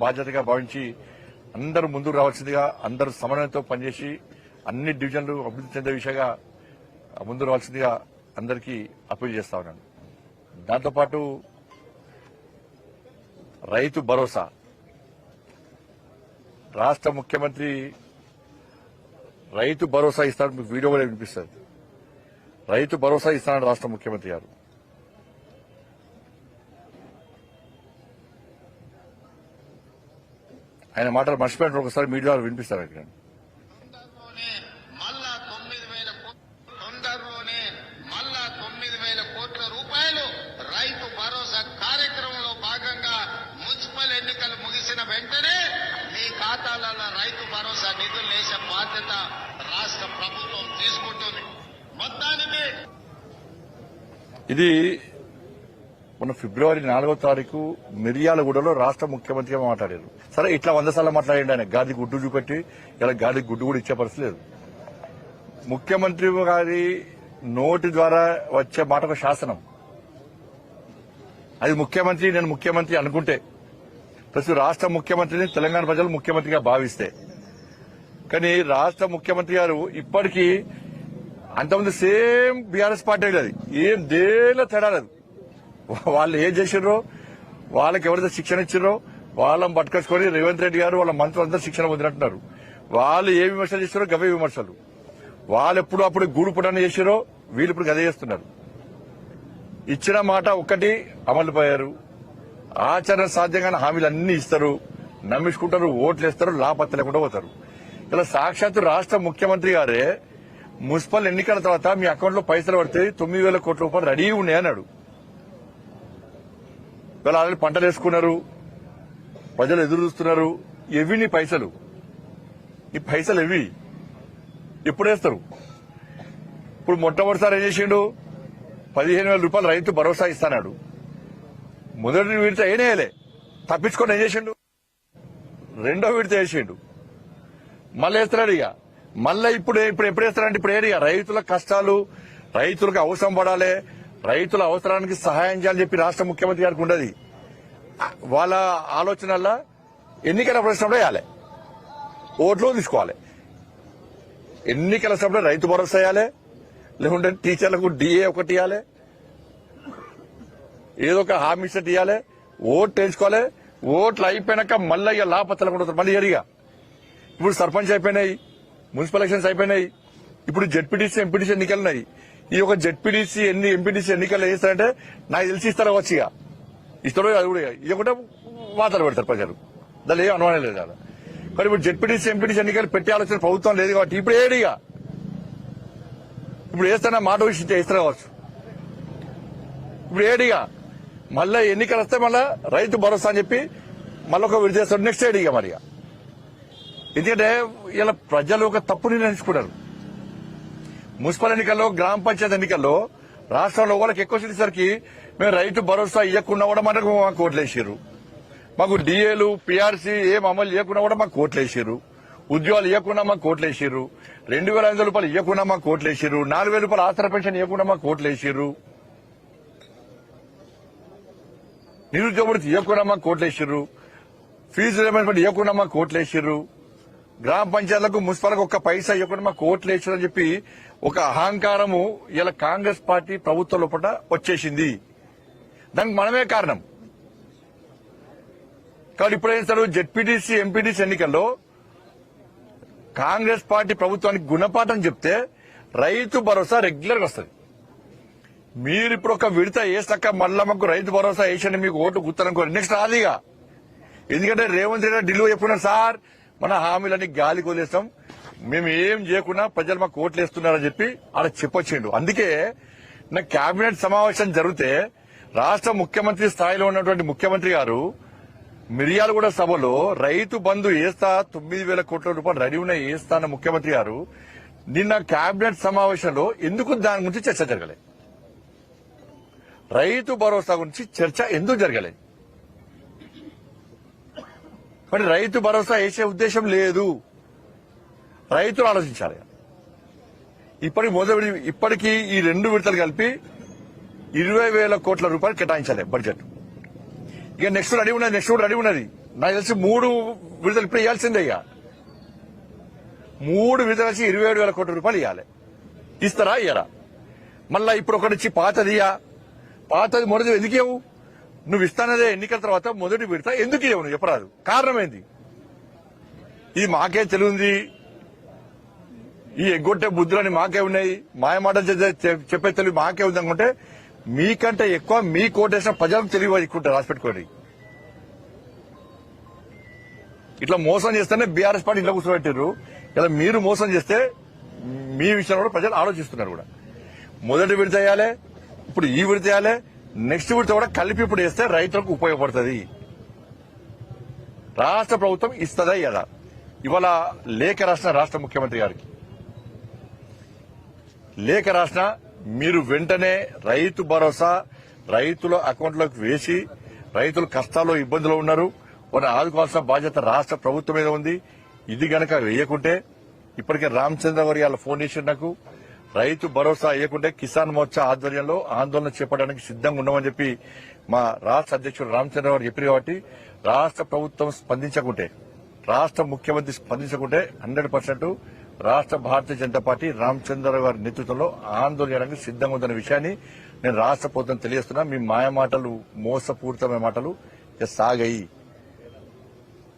బాధ్యతగా భావించి అందరూ ముందుకు రావాల్సిందిగా, అందరూ సమన్వయంతో పనిచేసి అన్ని డివిజన్లు అభివృద్ధి చెందే విషయంగా ముందుకు రావాల్సిందిగా అందరికీ అప్పీల్ చేస్తా ఉన్నాను. దాంతోపాటు రైతు భరోసా రాష్ట్ర ముఖ్యమంత్రి రైతు భరోసా ఇస్తాడు. మీకు వీడియో కూడా వినిపిస్తుంది. రైతు భరోసా ఇస్తాడు రాష్ట్ర ముఖ్యమంత్రి గారు. ఆయన మాటలు మర్చిపోయినట్టు ఒకసారి మీడియాలో వినిపిస్తారు. ఇక్కడ తొందరలోనే మళ్ళా 9,000 కోట్ల రూపాయలు రైతు భరోసా కార్యక్రమంలో భాగంగా మున్సిపల్ ఎన్నికలు ముగిసిన వెంటనే మీ ఖాతాలలో రైతు భరోసా నిధులు వేసే బాధ్యత రాష్ట్ర ప్రభుత్వం తీసుకుంటుంది. మొత్తానికి ఇది మొన్న ఫిబ్రవరి 4వ తారీఖు మిర్యాలగూడలో రాష్ట్ర ముఖ్యమంత్రిగా మాట్లాడారు. సరే, ఇట్లా 100 సార్లు మాట్లాడండి. ఆయన గాది గుడ్డు చూపెట్టి ఇలా గాది గుడ్డు కూడా ఇచ్చే పరిస్థితి లేదు. ముఖ్యమంత్రి గారి నోటి ద్వారా వచ్చే మాట ఒక శాసనం. అది ముఖ్యమంత్రి, నేను ముఖ్యమంత్రి అనుకుంటే, ప్రస్తుతం రాష్ట్ర ముఖ్యమంత్రిని తెలంగాణ ప్రజలు ముఖ్యమంత్రిగా భావిస్తే, కానీ రాష్ట్ర ముఖ్యమంత్రి గారు ఇప్పటికీ అంతకుముందు సేమ్ బీఆర్ఎస్ పార్టీ అది ఏం దేనిలో తేడా లేదు. వాళ్ళు ఏం చేసిర్రో, వాళ్ళకి ఎవరైతే శిక్షణ ఇచ్చిర్రో వాళ్ళని పట్టుకొచ్చుకొని రేవంత్ రెడ్డి గారు వాళ్ళ మంత్రులందరూ శిక్షణ పొందినట్టున్నారు. వాళ్ళు ఏ విమర్శలు చేస్తారో గవే విమర్శలు. వాళ్ళు ఎప్పుడు అప్పుడు గూడు పుటాన్ని చేసిరో వీళ్ళు ఇప్పుడు గదే చేస్తున్నారు. ఇచ్చిన మాట ఒక్కటి అమలు పోయారు. ఆచరణ సాధ్యంగానే హామీలు అన్ని ఇస్తారు, నమ్మించుకుంటారు, ఓట్లు వేస్తారు, లాపత్త లేకుండా పోతారు. ఇలా సాక్షాత్తు రాష్ట్ర ముఖ్యమంత్రి గారే మున్సిపల్ ఎన్నికల తర్వాత మీ అకౌంట్ లో పైసలు పడితే 9,000 కోట్ల రూపాయలు రెడీ ఉన్నాయి అన్నాడు. వీళ్ళు ఆల్రెడీ పంటలు వేసుకున్నారు, ప్రజలు ఎదురు చూస్తున్నారు. ఎవి నీ పైసలు? ఈ పైసలు ఎవి? ఎప్పుడు వేస్తారు? ఇప్పుడు మొట్టమొదటిసారి ఏం చేసిండు? 15,000 రూపాయలు రైతు భరోసా ఇస్తాడు. మొదటి విడత ఏనేయలే, తప్పించుకొని ఏం చేసిండు? రెండో విడత వేసిండు, మళ్ళీ వేస్తున్నాడు. ఇక మళ్ళీ ఇప్పుడు ఎప్పుడు వేస్తాడంటే ఇప్పుడు ఏరియా రైతుల కష్టాలు, రైతులకు అవసరం పడాలి, రైతుల అవసరానికి సహాయం చేయాలని చెప్పి రాష్ట్ర ముఖ్యమంత్రి గారికి ఉండదు. వాళ్ళ ఆలోచనల్లో ఎన్నికల ప్రశ్నలో వేయాలి, ఓట్లు తీసుకోవాలి. ఎన్నికల సమయంలో రైతు భరోసా వేయాలి, లేకుంటే టీచర్లకు డిఏ ఒకటి ఇవ్వాలి, ఏదో ఒక హామీ సెట్ ఇవ్వాలి, ఓట్లు వేసుకోవాలి. ఓట్లు అయిపోయినాక మళ్ళీ ఇక లాపత్తలు కూడా మళ్ళీ ఎరిగా. ఇప్పుడు సర్పంచ్ అయిపోయినాయి, మున్సిపల్ ఎలక్షన్స్ అయిపోయినాయి, ఇప్పుడు జెడ్పీటీసీ ఎంపీటీసీ ఎన్నికలు ఉన్నాయి. ఈ ఒక జెడ్పీటీసీ ఎంపీటీసీ ఎన్నికలు వేస్తారంటే నాకు తెలిసి ఇస్తారా వచ్చి ఇక ఇస్తాడో అది కూడా ఇది ఒకటే వార్తలు పెడతారు ప్రజలు. దాని ఏం అనుమానం లేదు కదా. మరి ఇప్పుడు జెడ్పీటీసీ ఎంపీటీసీ ఎన్నికలు పెట్టే ఆలోచన ప్రభుత్వం లేదు కాబట్టి ఇప్పుడు ఏడిగా ఇప్పుడు వేస్తానా మాట విషయం ఇస్తారు కావచ్చు. ఇప్పుడు ఏడిగా మళ్ళీ ఎన్నికలు వస్తే మళ్ళీ రైతు భరోసా అని చెప్పి మళ్ళీ ఒక విడుదల చేస్తాడు. నెక్స్ట్ ఏడిగా మరి ఎందుకంటే ఇలా ప్రజలు ఒక తప్పు నిర్ణయించుకున్నారు. మున్సిపల్ ఎన్నికల్లో, గ్రామ పంచాయతీ ఎన్నికల్లో రాష్ట్రంలో వాళ్ళకి ఎక్కువ సరికి మేము రైతు భరోసా ఇవ్వకుండా కూడా మాకు ఓట్లు వేసారు. మాకు డిఏలు, పీఆర్సీ ఏం అమలు చేయకుండా కూడా మాకు ఓట్లు వేసారు. ఉద్యోగాలు ఇవ్వకుండా మాకు ఓట్లు వేసారు. 2,500 రూపాయలు ఇవ్వకుండా మాకు ఓట్లు వేసారు. 4,000 రూపాయలు ఆసరా పెన్షన్ ఇవ్వకుండా మాకు ఓట్లు వేసారు. నిరుద్యోగులు ఇవ్వకుండా మాకు ఓట్లు వేసారు. ఫీజు రియంబర్స్మెంట్ ఇవ్వకుండా మాకు ఓట్లు వేసారు. గ్రామ పంచాయతీలకు, మున్సిపాలకు ఒక్క పైసా ఇవ్వకుండా మాకు ఓట్లు వేసారని చెప్పి ఒక అహంకారము ఇలా కాంగ్రెస్ పార్టీ ప్రభుత్వం లోపల వచ్చేసింది. దానికి మనమే కారణం. కాబట్టి ఇప్పుడు ఏం చేస్తారు? జెడ్పీటీసీ ఎంపీటీసీ ఎన్నికల్లో కాంగ్రెస్ పార్టీ ప్రభుత్వానికి గుణపాఠం చెప్తే రైతు భరోసా రెగ్యులర్ గా వస్తుంది. మీరు ఇప్పుడు ఒక విడత వేసాక మళ్ళా మాకు రైతు భరోసా వేసండి మీకు ఓట్లు గుర్తారనుకోరు, నెక్స్ట్ రాదిగా. ఎందుకంటే రేవంత్ రెడ్డి ఢిల్లీ చెప్పుకున్నారు, సార్ మన హామీలన్నీ గాలి కొలేస్తాం, మేము ఏం చేయకుండా ప్రజలు మాకు ఓట్లు వేస్తున్నారని చెప్పి ఆడ చెప్పొచ్చిండు. అందుకే నా కేబినెట్ సమావేశం జరిగితే రాష్ట్ర ముఖ్యమంత్రి స్థాయిలో ఉన్నటువంటి ముఖ్యమంత్రి గారు మిర్యాలగూడ సభలో రైతు బంధు వేస్తా 9,000 కోట్ల రూపాయలు రెడీ ఉన్నాయి వేస్తా అన్న ముఖ్యమంత్రి గారు నిన్న కేబినెట్ సమావేశంలో ఎందుకు దాని గురించి చర్చ జరగలేదు? రైతు భరోసా గురించి చర్చ ఎందుకు జరగలేదు? మరి రైతు భరోసా వేసే ఉద్దేశం లేదు. రైతులు ఆలోచించాలి. ఇప్పటికీ ఈ 2 విడతలు కలిపి 20,000 కోట్ల రూపాయలు కేటాయించాలి బడ్జెట్. ఇక నెక్స్ట్ రెడీ ఉన్నది, నెక్స్ట్ రెడీ ఉన్నది. నాకు తెలిసి 3 విడుదల ఇప్పుడు ఇవ్వాల్సిందే ఇక 3 విడుదల వచ్చి 27,000 కోట్ల రూపాయలు ఇవ్వాలి. ఇస్తారా ఇయ్యరా? మళ్ళా ఇప్పుడు ఒకటి పాతదియా, పాతది మొదటి ఎందుకు ఇవ్వవు? నువ్వు ఇస్తానదే ఎన్నికల తర్వాత మొదటి విడత ఎందుకు ఇవ్వవు? నువ్వు చెప్పరాదు, కారణం ఏంది? ఇది మాకే తెలియంది, ఈ ఎగ్గొట్టే బుద్ధులని మాకే ఉన్నాయి, మాయమాటలు చెప్పే తెలివి మాకే ఉంది అనుకుంటే మీకంటే ఎక్కువ మీ కోటేసిన ప్రజలకు తెలివి ఎక్కుంటారు. రాసిపెట్టుకోండి. ఇట్లా మోసం చేస్తేనే బీఆర్ఎస్ పార్టీ ఇంట్లో కూర్చోబెట్టారు. ఇలా మీరు మోసం చేస్తే మీ విషయంలో కూడా ప్రజలు ఆలోచిస్తున్నారు కూడా. మొదటి విడత వేయాలి, ఇప్పుడు ఈ విడత వేయాలి, నెక్స్ట్ విడత కూడా కలిపి ఇప్పుడు వేస్తే రైతులకు ఉపయోగపడుతుంది. రాష్ట్ర ప్రభుత్వం ఇస్తుందా ఇవ్వదా? ఇవాళ లేఖ రాసిన రాష్ట్ర ముఖ్యమంత్రి గారికి లేఖ రాసిన మీరు వెంటనే రైతు భరోసా రైతుల అకౌంట్లోకి వేసి రైతులు కష్టాల్లో ఇబ్బందులు ఉన్నారు, వారిని ఆదుకోవాల్సిన బాధ్యత రాష్ట్ర ప్రభుత్వం మీద ఉంది. ఇది గనక వేయకుంటే ఇప్పటికే రామచంద్ర వర్యాల ఫోన్ చేసి నాకు రైతు భరోసా వేయకుంటే కిసాన్ మోర్చా ఆధ్వర్యంలో ఆందోళన చేపట్టడానికి సిద్దంగా ఉన్నామని చెప్పి మా రాష్ట్ర అధ్యక్షుడు రామచంద్ర గారు చెప్పారు. కాబట్టి రాష్ట్ర ప్రభుత్వం స్పందించకుంటే, రాష్ట్ర ముఖ్యమంత్రి స్పందించకుంటే 100% రాష్ట్ర భారతీయ జనతా పార్టీ రామచంద్ర గారి నేతృత్వంలో ఆందోళన చేయడానికి సిద్దంగా ఉందన్న విషయాన్ని నేను రాష్ట్ర ప్రభుత్వం తెలియజేస్తున్నా. మీ మాయ మాటలు, మోసపూరితమైన మాటలు సాగాయి.